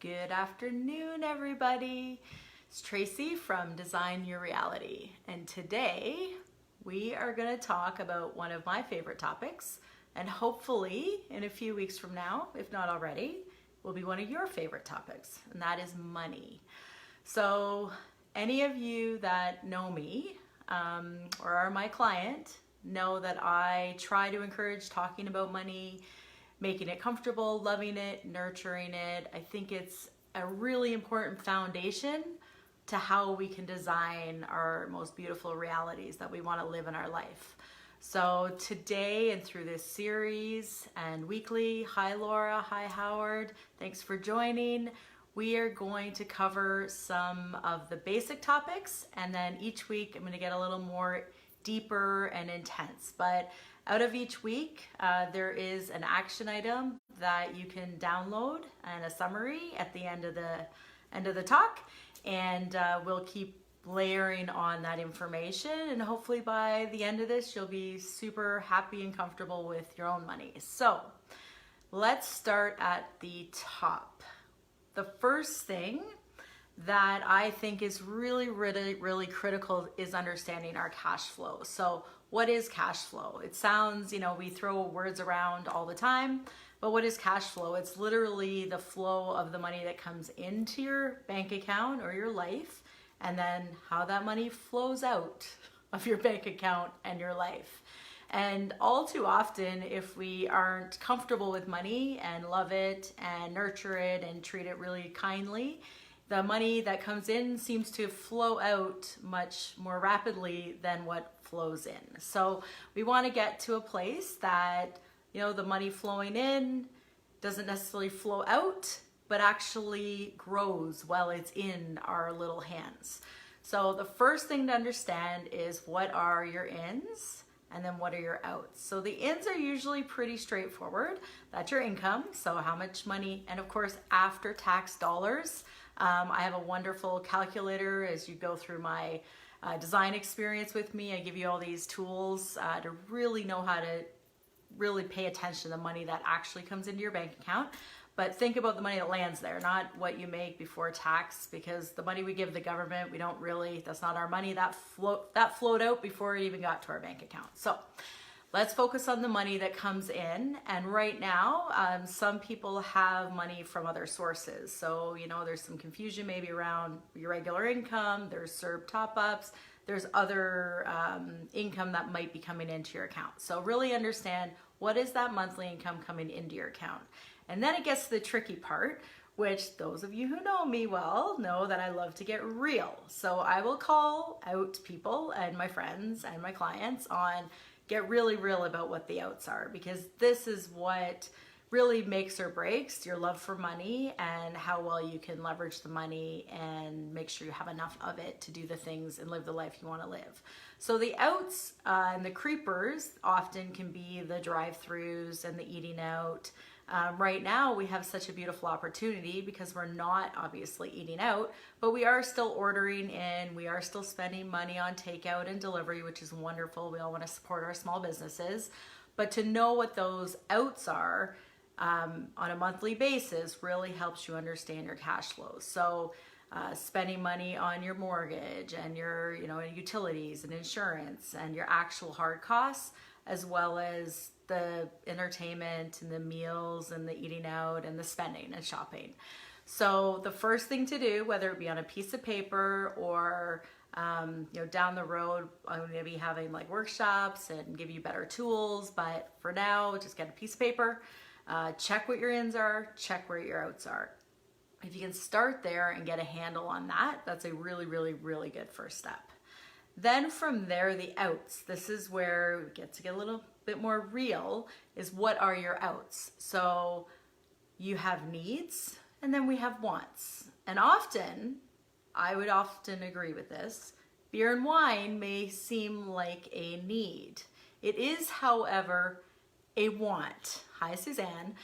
Good afternoon, everybody. It's Tracy from Design Your Reality, and today we are going to talk about one of my favorite topics, and hopefully in a few weeks from now, if not already, will be one of your favorite topics, and that is money. So any of you that know me or are my client know that I try to encourage talking about money, making it comfortable, loving it, nurturing it. I think it's a really important foundation to how we can design our most beautiful realities that we want to live in our life. So today and through this series and weekly, hi Laura, hi Howard, thanks for joining. We are going to cover some of the basic topics, and then each week I'm going to get a little more deeper and intense. But out of each week, there is an action item that you can download and a summary at the end of the talk, and we'll keep layering on that information, and hopefully by the end of this you'll be super happy and comfortable with your own money. So let's start at the top. The first thing that I think is really critical is understanding our cash flow. So what is cash flow? It sounds, we throw words around all the time, but what is cash flow? It's literally the flow of the money that comes into your bank account or your life, and then how that money flows out of your bank account and your life. And all too often, if we aren't comfortable with money and love it and nurture it and treat it really kindly, the money that comes in seems to flow out much more rapidly than what flows in. So we want to get to a place that, the money flowing in doesn't necessarily flow out, but actually grows while it's in our little hands. So the first thing to understand is what are your ins and then what are your outs. So the ins are usually pretty straightforward. That's your income, so how much money, and of course after tax dollars. I have a wonderful calculator as you go through my design experience with me. I give you all these tools to really know how to really pay attention to the money that actually comes into your bank account. But think about the money that lands there, not what you make before tax, because the money we give the government, that's not our money. That flowed out before it even got to our bank account. So let's focus on the money that comes in. And right now, some people have money from other sources. So, there's some confusion maybe around your regular income, there's CERB top-ups, there's other income that might be coming into your account. So really understand, what is that monthly income coming into your account? And then it gets to the tricky part, which those of you who know me well know that I love to get real. So I will call out people and my friends and my clients on get really real about what the outs are, because this is what really makes or breaks your love for money and how well you can leverage the money and make sure you have enough of it to do the things and live the life you want to live. So the outs and the creepers often can be the drive-throughs and the eating out. Right now we have such a beautiful opportunity because we're not obviously eating out, but we are still ordering in, we are still spending money on takeout and delivery, which is wonderful. We all want to support our small businesses, but to know what those outs are on a monthly basis really helps you understand your cash flows. So spending money on your mortgage and your utilities and insurance and your actual hard costs, as well as the entertainment and the meals and the eating out and the spending and shopping. So the first thing to do, whether it be on a piece of paper or down the road, I'm going to be having like workshops and give you better tools, but for now, just get a piece of paper, check what your ins are, check where your outs are. If you can start there and get a handle on that, that's a really good first step. Then from there, the outs. This is where we get to get a little bit more real, is what are your outs? So you have needs and then we have wants. And often, I would often agree with this, beer and wine may seem like a need. It is, however, a want. Hi, Suzanne.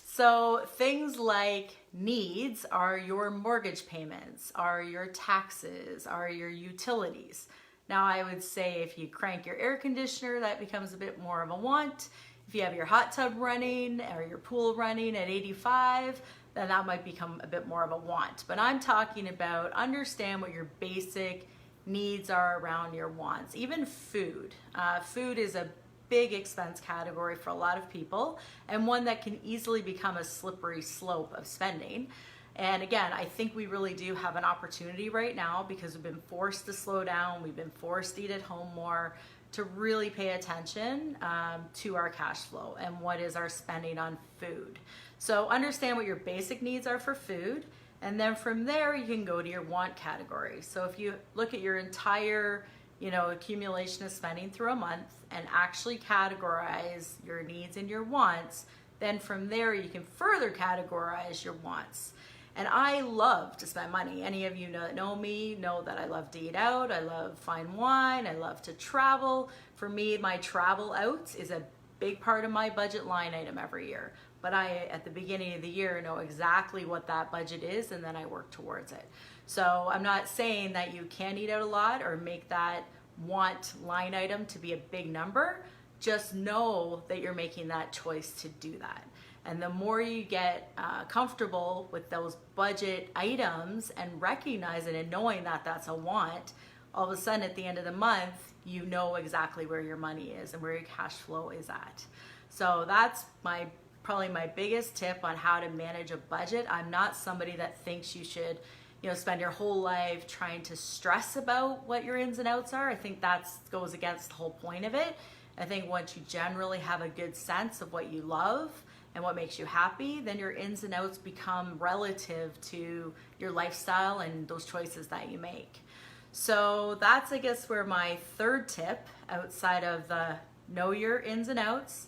So things like needs are your mortgage payments, are your taxes, are your utilities. Now I would say if you crank your air conditioner, that becomes a bit more of a want. If you have your hot tub running or your pool running at 85, then that might become a bit more of a want. But I'm talking about understand what your basic needs are around your wants. Even food. Food is a big expense category for a lot of people, and one that can easily become a slippery slope of spending. And again, I think we really do have an opportunity right now because we've been forced to slow down, we've been forced to eat at home more, to really pay attention to our cash flow and what is our spending on food. So understand what your basic needs are for food, and then from there you can go to your want category. So if you look at your entire accumulation of spending through a month and actually categorize your needs and your wants, then from there you can further categorize your wants. And I love to spend money. Any of you that know me know that I love to eat out, I love fine wine, I love to travel. For me, my travel out is a big part of my budget line item every year. But I, at the beginning of the year, know exactly what that budget is, and then I work towards it. So I'm not saying that you can't eat out a lot or make that want line item to be a big number. Just know that you're making that choice to do that. And the more you get comfortable with those budget items and recognize it and knowing that that's a want, all of a sudden at the end of the month, you know exactly where your money is and where your cash flow is at. So that's probably my biggest tip on how to manage a budget. I'm not somebody that thinks you should spend your whole life trying to stress about what your ins and outs are. I think that goes against the whole point of it. I think once you generally have a good sense of what you love and what makes you happy, then your ins and outs become relative to your lifestyle and those choices that you make. So that's, I guess, where my third tip, outside of the know your ins and outs,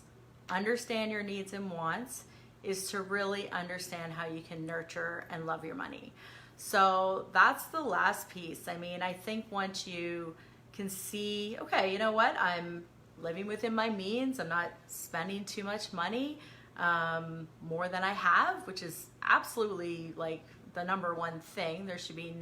understand your needs and wants, is to really understand how you can nurture and love your money. So that's the last piece. I mean, I think once you can see, okay, you know what, I'm living within my means, I'm not spending too much money, more than I have, which is absolutely like the number one thing. There should be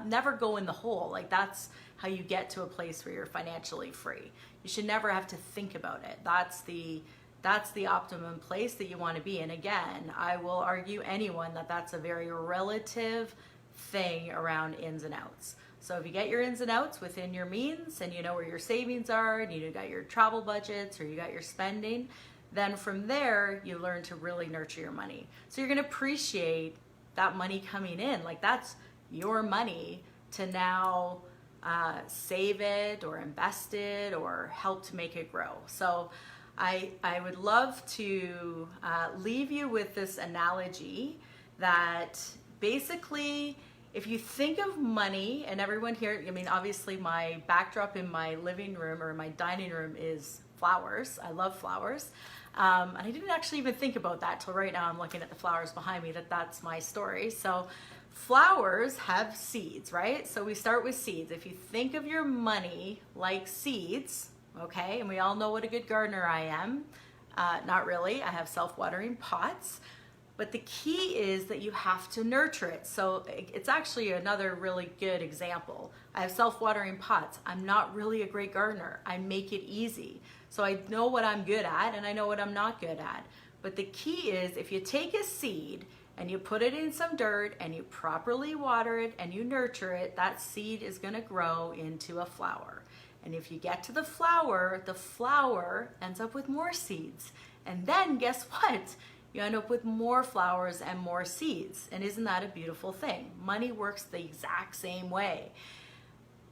never go in the hole. Like that's how you get to a place where you're financially free. You should never have to think about it. That's the optimum place that you want to be. And again, I will argue anyone that that's a very relative thing around ins and outs. So if you get your ins and outs within your means and you know where your savings are and you got your travel budgets or you got your spending, then from there you learn to really nurture your money. So you're going to appreciate that money coming in. Like that's your money to now save it or invest it or help to make it grow. So I would love to leave you with this analogy that basically if you think of money, and everyone here, I mean, obviously my backdrop in my living room or my dining room is flowers. I love flowers. And I didn't actually even think about that till right now. I'm looking at the flowers behind me, that's my story. So flowers have seeds, right? So we start with seeds. If you think of your money like seeds, okay, and we all know what a good gardener I am. Not really, I have self-watering pots. But the key is that you have to nurture it. So it's actually another really good example. I have self-watering pots. I'm not really a great gardener. I make it easy. So I know what I'm good at and I know what I'm not good at. But the key is if you take a seed and you put it in some dirt and you properly water it and you nurture it, that seed is gonna grow into a flower. And if you get to the flower ends up with more seeds. And then guess what? You end up with more flowers and more seeds. And isn't that a beautiful thing? Money works the exact same way.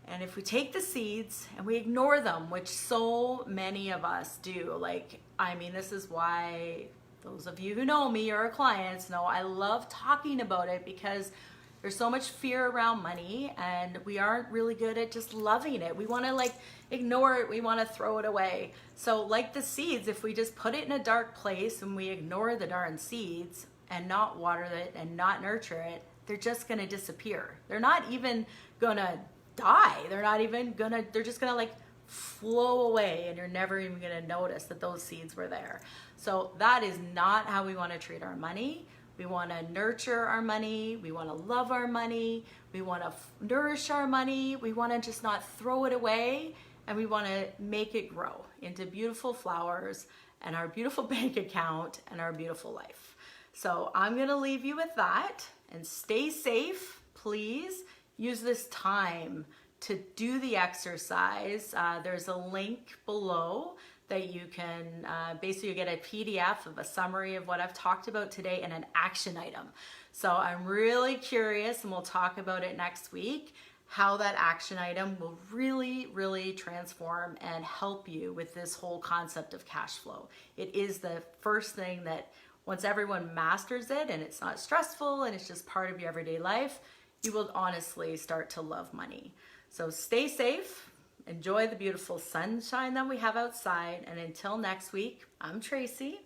And if we take the seeds and we ignore them, which so many of us do, like, I mean, this is why those of you who know me or are clients know I love talking about it, because there's so much fear around money and we aren't really good at just loving it. We want to like ignore it. We want to throw it away. So like the seeds, if we just put it in a dark place and we ignore the darn seeds and not water it and not nurture it, they're just going to disappear. They're not even going to die. They're just going to like flow away and you're never even going to notice that those seeds were there. So that is not how we want to treat our money. We want to nurture our money. We want to love our money. We want to nourish our money. We want to just not throw it away, and we want to make it grow into beautiful flowers and our beautiful bank account and our beautiful life. So I'm gonna leave you with that, and stay safe. Please use this time to do the exercise. There's a link below that you can basically get a PDF of a summary of what I've talked about today and an action item. So I'm really curious, and we'll talk about it next week, how that action item will really, really transform and help you with this whole concept of cash flow. It is the first thing that once everyone masters it and it's not stressful and it's just part of your everyday life, you will honestly start to love money. So stay safe, enjoy the beautiful sunshine that we have outside, and until next week, I'm Tracy,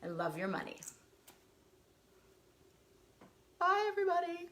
and love your money. Bye, everybody.